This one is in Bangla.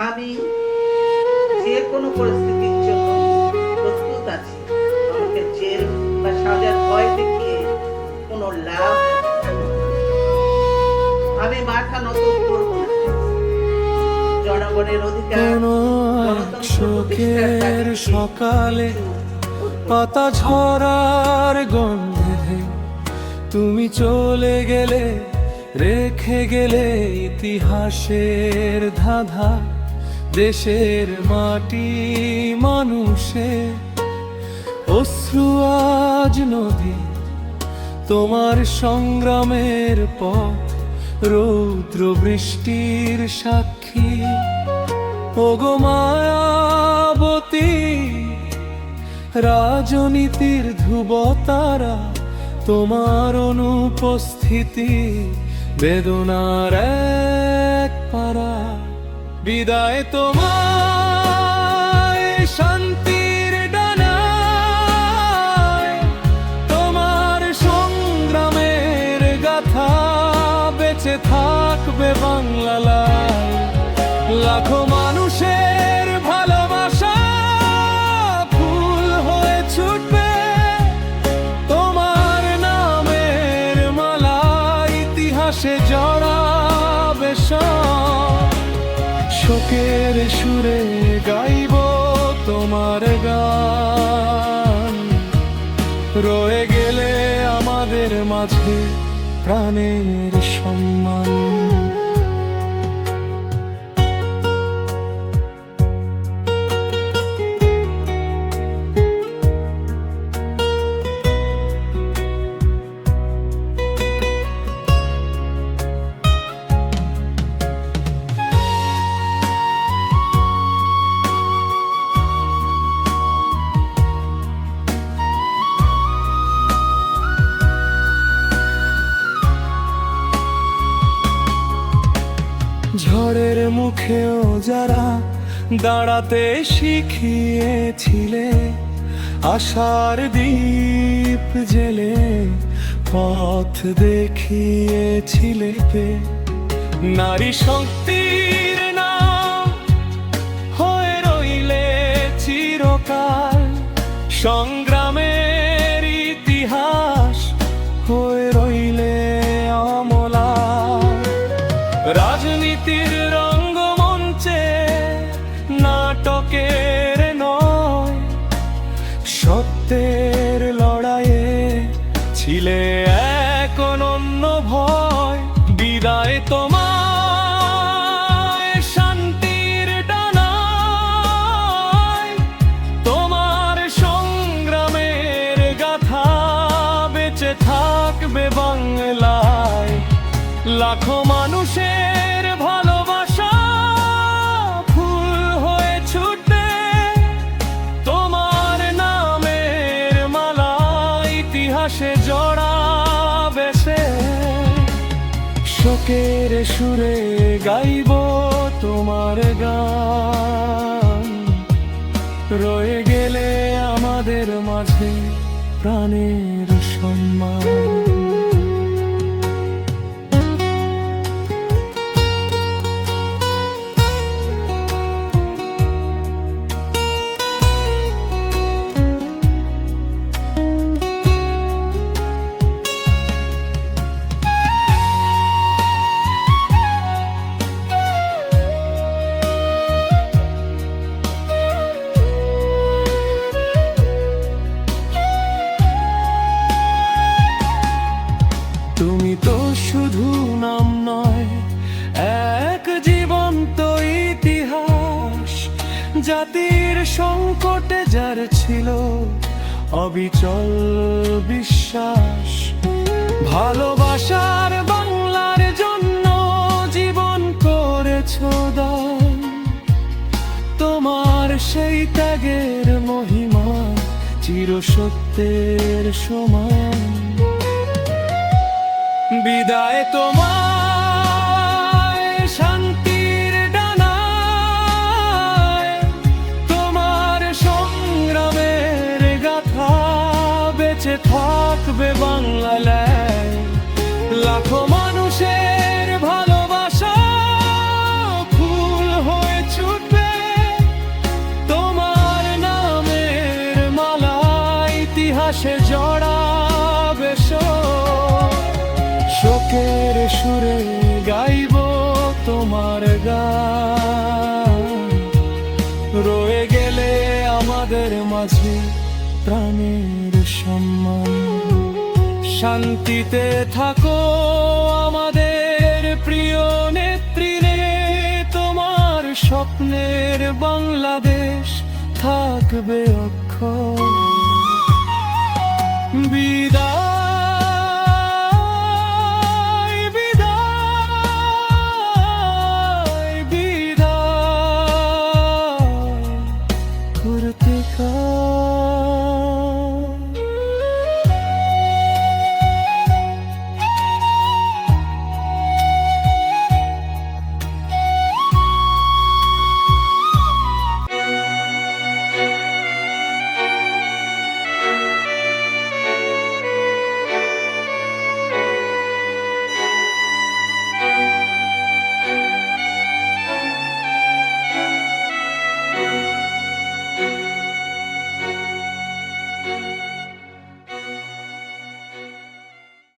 আমি যে কোনো পরিস্থিতির জন্য প্রস্তুত আছি। আমাকে জেল বা সাজার ভয় দেখিয়ে কোনো লাভ নেই। আমি মাথা নত করব না। জনগণের অধিকার শোকের সকালে পাতা ঝরার গন্ধে তুমি চলে গেলে, রেখে গেলে ইতিহাসের ধাঁধা। দেশের মাটি মানুষে অশ্রু আজ নদী, তোমার সংগ্রামের পথ রৌদ্র বৃষ্টির সাক্ষী। ওগো মায়াবতী, রাজনীতির ধ্রুবতারা, তোমার অনুপস্থিতি বেদনার এক পারা। বিদায় তোমায় শান্তির ডানায়, তোমার সংগ্রামের গাথা বেঁচে থাকবে বাংলায়। লাখো মানুষের ভালোবাসা ফুল হয়ে ছুটবে, তোমার নামের মালা ইতিহাসে জড়াবে সব। শোকের সুরে গাইব তোমার গান, রয়ে গেলে আমাদের মাঝে প্রাণের সম্মান। ঝড়ের মুখেও যারা দাঁড়াতে শিখিয়েছিলে, আশার দীপ জেলে পথ দেখিয়েছিলে। নারী শক্তির নাম হয়ে রইলে চিরকাল, সংগ্রামের ইতিহাস হয়ে রইলে অমলাল। রাজনীতির রঙ্গমঞ্চে নাটকের নয়, সত্যের লড়াইয়ে ছিলে এক অনন্য ভয়। বিদায় তোমায় শান্তির ডানায়, তোমার সংগ্রামের গাথা বেঁচে থাকবে বাংলায়। লাখো মানুষের ভালোবাসা ফুল হয়ে ছুটবে, তোমার নামের মালা ইতিহাসে জড়াবে সে। শোকের সুরে গাইব তোমার গান, রয়ে গেলে আমাদের মাঝে প্রাণের সম্মান। তুমি তো শুধু নাম নয়, এক জীবন্ত ইতিহাস। জাতির সংকটে যার ছিল অবিচল বিশ্বাস, ভালোবাসার বাংলার জন্য জীবন করেছ দান। তোমার সেই ত্যাগের মহিমা চিরসত্যের সমান। বিদায় তোমায় শান্তির ডানায়, তোমার সংগ্রামের গাথা বেঁচে থাকবে বাংলায়। লাখো মানুষের ভালোবাসা ফুল হয়ে ছুটবে, বুকের মাঝে প্রাণের সম্মান। শান্তিতে থাকো আমাদের প্রিয় নেত্রী রে, তোমার স্বপ্নের বাংলাদেশ থাকবে অক্ষয়। বিদায়।